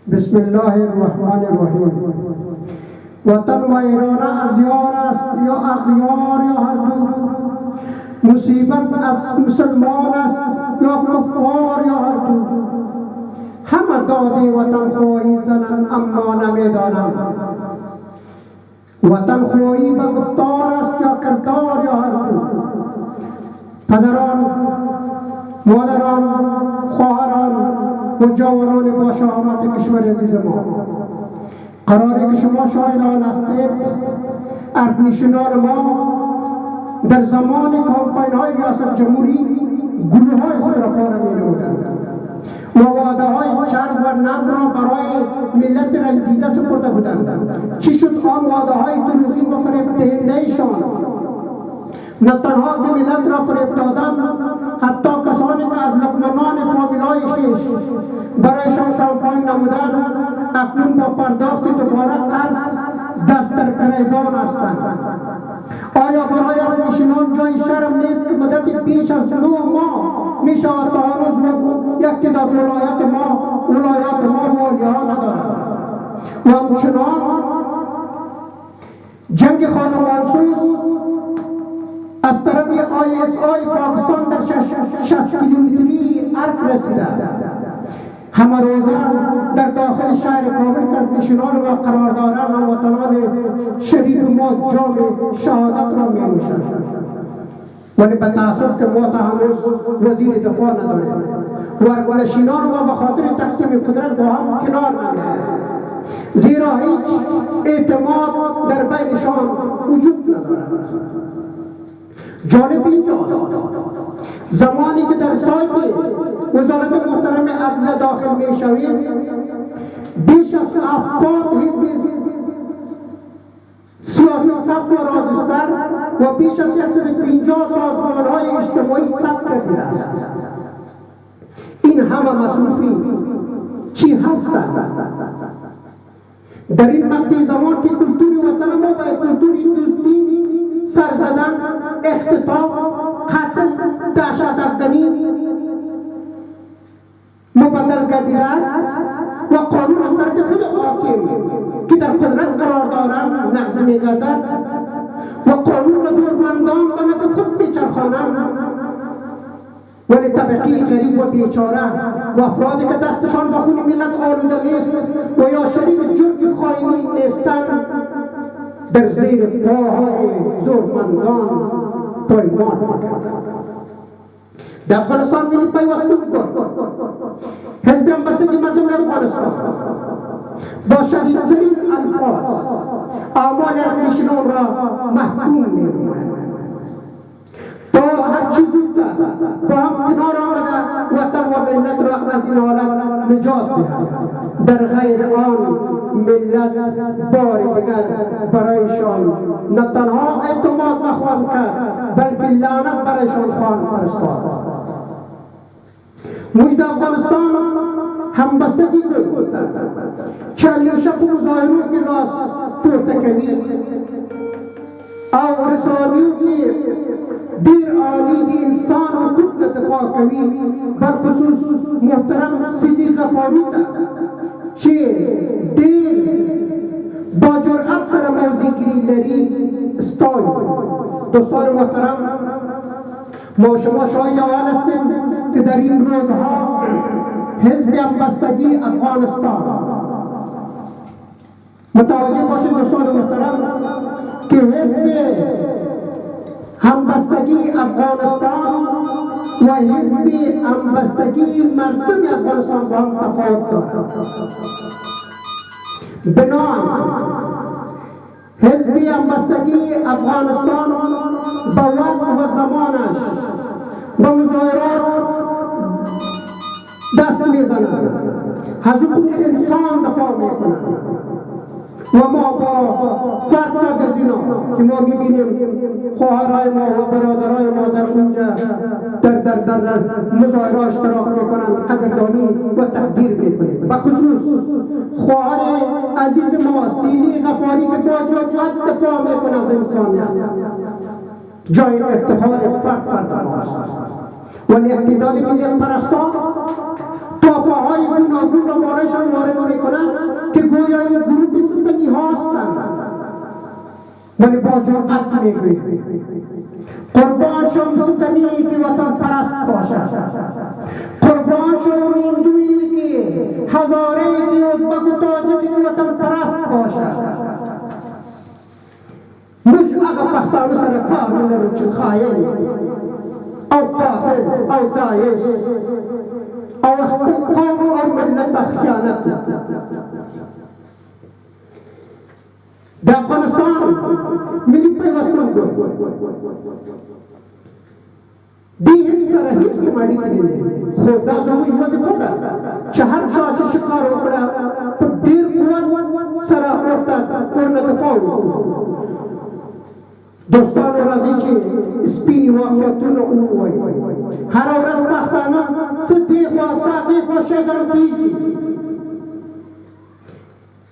بسم الله الرحمن الرحیم. وطن و ایران از یار است یا اغیار یا هر دو، مصیبت از مسلمان است یا کفار یا هر دو. همه داده وطن خواهی زنند اما نمیدانم وطن خواهی به گفتار است یا کردار یا هر دو. پدران، مادران، خواهران و جوانان با شهامت کشور عزیز ما، قراره که شما شاهدان هستید اردنشینان ما در زمان کامپین های ریاست جمهوری گروه های خود را پاره می نمودند و وعده های چرب و نم را برای ملت رنجیده سپرده بودند. چی شد آن وعده های دروغین و فریب دهنده شان؟ نه تنها که ملت را فریب دادند، حتی کسانی که از لقمنان فامیلای خویش برایشان کامپین نمودند اکنون با پرداخت دوباره قرض دست در گریبان هستند. آیا برای اردنشینان جای شرم نیست که مدت بیش از 9 ماه می شود تا هنوز یک تعداد ولایات ما والیا ندارد و همچنان جنگ خانم منصور از طرف ISI پاکستان در 60 کیلومتری ارک رسیده. همه روزه در داخل شهر کابل اردنشینان و قراردادان هموطنان شریف ما جام شهادت را می نوشند، ولی به تأسف که ما تا هنوز وزیر دفاع نداریم و اردنشینان ما به خاطر تقسیم قدرت با هم کنار نمی‌آیند، زیرا هیچ اعتماد در بینشان وجود ندارد. جالب اینجاست زمانی که در سایت وزارت محترم عدلیه داخل می شویم بیش از 70 حزب سیاسی ثبت و راجستر و بیش از 150 سازمان های اجتماعی ثبت کرده است. این همه مصروفی چی هستند؟ در این مقطع زمان که کلتور وطن ما به کلتور دوستی، سر زدن، اختطاف، قتل، دهشت افغانی مبدل گردیده است و قانون از طرف خود حاکم که در قدرت قرار دارند نقض می‌گردد و قانون را زورمندان به نفع خود می‌چرخانند، ولی طبقه غریب و بیچاره و افرادی که دستشان به خون ملت آلوده نیست و یا شریک جرم خائنی نیستند در زیر پاهای زورمندان پایمال می‌گردند. در افغانستان ملی پیوستون کن حزب همبستگی مردم افغانستان با شدیدترین الفاظ اعمال اردنشینان را محکوم می‌نماید تا هر چیز زودتر با هم کنار آمده وطن و ملت را از این حالت نجات دهد. در غیر آن ملت بار دیگر برایشان نه تنها اعتماد نخواهند کرد بلکه لعنت برایشان خواهند فرستاد. مجد افغانستان همبستگی گفتند که همیشه په مظاهرو کې لاس پورته کوي او رسانیو کې ډېر عالي د انسان حقوق ته دفاع کوي، بالخصوص محترم سیدی غفاري ته چې ډېر با جرأت سره موضع‌گیری لري ستایي. دوستان محترم، ما شما شاهد آن هستیم که در این روزها حزب همبستگی افغانستان متوجه باشید دوستان محترم که حزب همبستگی افغانستان و حزب همبستگی مردم افغانستان با هم تفاوت دارند. بنان حزب همبستگی افغانستان با وقت و زمانش با مظاهرات دست میزنند، از حقوق انسان دفاع میکنند و ما با فرد از اینا که ما میبینیم خواهرای ما و برادرای ما در اونجا در مظاهره اشتراک میکنند، قدردانی و تقدیر میکنیم. بخصوص خواهر عزیز ما سیلی غفاری که با جرأت دفاع میکنه از انسانیت، جای افتخار فرد ماست. ولی اقتدار ملیت پرستان تا پاهای گوناگون را بالایشان وارد میکنند ولی با جرأت میگوییم قربان شوم ستمی که وطن پرست باشد، قربان شوم هندویی که هزاره که ازبک و تاجیکی که وطن پرست باشد. مش اغا پختانو سر کار نلرو چه خائن او قاتل او داعش او قوم او ملت خیانت. در افغانستان ملی پیوستون کو دی هیچ کار هیچ که مالی کنی نمی خود دا زموی وظیفه ده چه هر چا چه شکار وکړه په ډیر قوت سره ورنه دفاع وکړو. دوستانو راځي چې سپینې واقعیتونه ووایو. هره ورځ پښتانه څه دې خوا څه هغې خوا شیګان کېږي.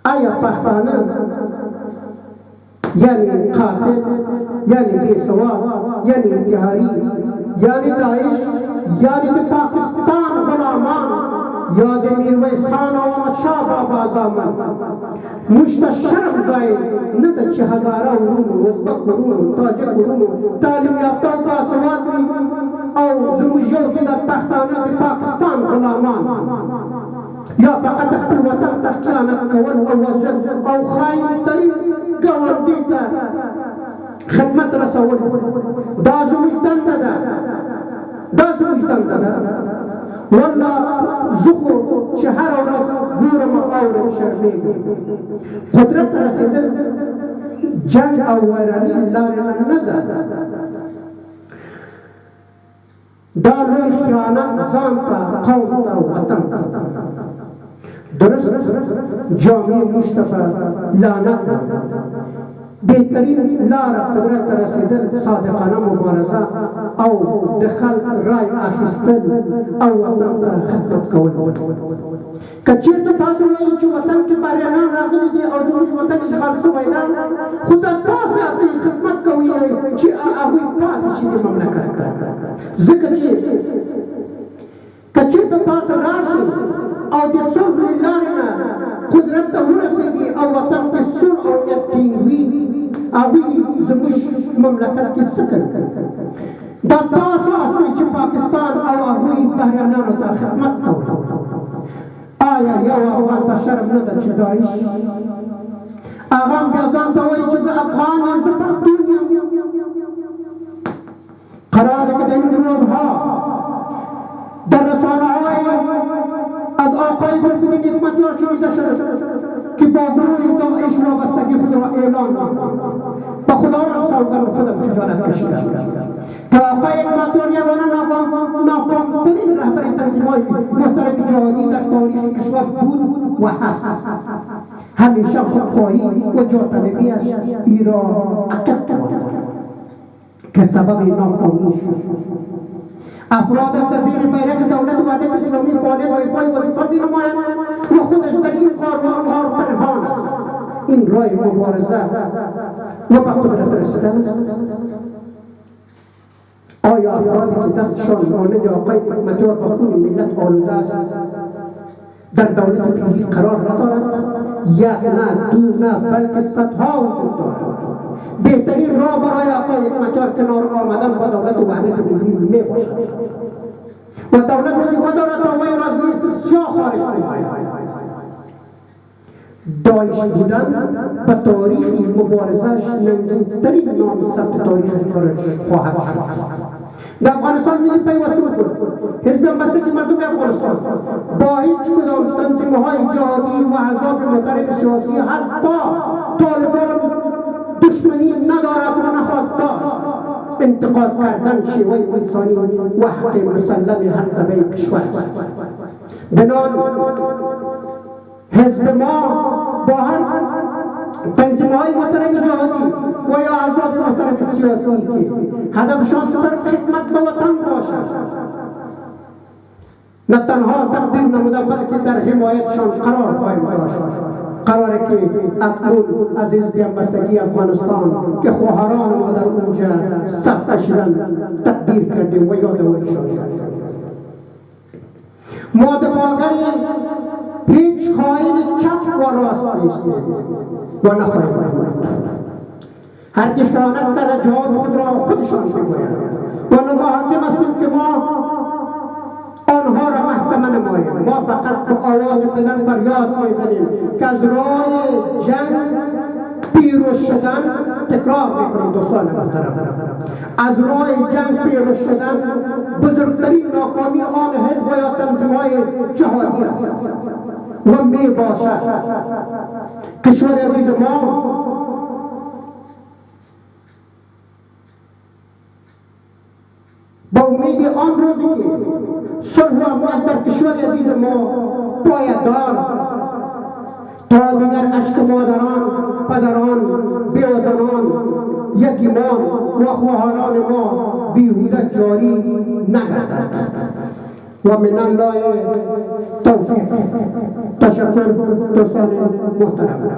آیا پښتانه یعنی قاتل، یعنی بے سواد، یعنی انتحاری، یعنی داعش، یعنی د پاکستان غلامان، یا د میرویس خان او احمد شاه بابا زامن. موږ ته شرم ځای نه ده چې هزاره ورونو، ازبک ورونو، تاجک ورونو تعلیم یافته او باسواد وي او زموږ یو کې د پښتانه د پاکستان غلامان یا فقط خپل وطن ته خیانت کول او وژل او خاین ترین ګاونډي ته خدمت رسول. دا زموږ دنده ده، دا زموږ دنده ده. والله زه خو چې هره ورځ ګورم او اورم شرمېږم. قدرت ته رسېدل جنګ او ویراني لارې نه ده. دا لوی خیانت ځان ته، قوم ته، وطن ته. درست جامع مشتبه لعنت بهترین لار قدرت ته رسیدل صادقانه مبارزه او د خلق رای اخیستل او وطن ته خدمت کول. که چېرته تاسو وایئ چې وطن کې باریانان راغلي دي او زموږ وطن اشغال شوی ده، خو دا تاسې هسې خدمت کوئ چې هغوی پاتې شي د مملکت ته. ځکه چې که چېرته تاسو راشئ او د صلح له لارې نه قدرت ته ورسېږي او وطن کې صلح او امنیت ټینګ وي، هغوی زموږ مملکت کې څه کوي؟ دا تاسو هستئ چې پاکستان او هغوی بهرنیانو ته خدمت کوئ. آیا یو افغان ته شرم نه ده چې داعش هغه هم بیا ځان ته وایي چې زه افغان یم، زه پښتون یم. قراره که در این روزها در رسانه‌های از آقای گلبدین حکمتیار شنیده شد که با گروه داعش وابستگی خود را اعلان نمود. به خداوند سوگند خودم خجالت کشیدم که آقای حکمتیار یگانه ناکامترین رهبر تنظیم‌های محترم جهادی در تاریخ کشور بود و هست. همیشه خودخواهی و جاطلبی‌اش ای را عقب ماند که سبب ناکامی شد. افراد از زیر بیرق دولت وحدت اسلامی فعالیت و ایفای وظیفه می‌نمایند و خودش در این کار و آنها پنهان است. این راه مبارزه و به قدرت رسیدن است. آیا افرادی که دستشان مانند آقای حکمتیار با خون ملت آلوده است در دولت فعلی قرار ندارد؟ یک نه، دو نه، بلکه صدها وجود دارد. بهترین راه برای آقای حکمتیار کنار آمدن با دولت وحدت ملی می باشد و دولت وظیفه دارد تا وی را از لیست سیاه خارج نماید. داعش بودن به تاریخ مبارزه‌اش ننگین‌ترین نام ثبت تاریخ خواهد شد. در افغانستان ملی پیوستون کن حزب همبستگی مردم افغانستان با هیچ کدام تنظیم‌های جهادی و احزاب محترم سیاسی حتی طالبان دشمنی ندارد و نخواهد داشت. انتقاد کردن شیوه انسانی و حق مسلم هر طبقه کشور است. بنان حزب ما با هر تنظیم‌های محترم جهادی و یا احزاب محترم سیاسی که هدفشان صرف خدمت به وطن باشد، نه تنها تقدیم نموده بلکه در حمایتشان قرار خواهیم داشت. قراره که اکنون از حزب همبستگی افغانستان که خواهران ما در اونجا صف کشیدن تقدیر کردیم و یادآوریشان کردیم. ما دفاعگر هیچ خائن چپ و راست نیستیم و نخواهیم بود. هر که خیانت کرده جواب خود را خودشان بگوید و ما حاکم هستیم که ما آنها را محکمه نماییم. ما فقط با آواز بلند فریاد میزنیم که از راه جنگ پیروز شدن، تکرار میکنم دوستان محترم، از راه جنگ پیروز شدن بزرگترین ناکامی آن حزب یا تنظیم‌های جهادی است و می باشد. کشور عزیز ما با امید آن روزی که صلح و امنیت در کشور عزیز ما پایدار تا دیگر اشک مادران، پدران، بیوزنان، یتیمان و خواهران ما بیهوده جاری نگردد و من الله توفیق. تشکر دوستان محترم.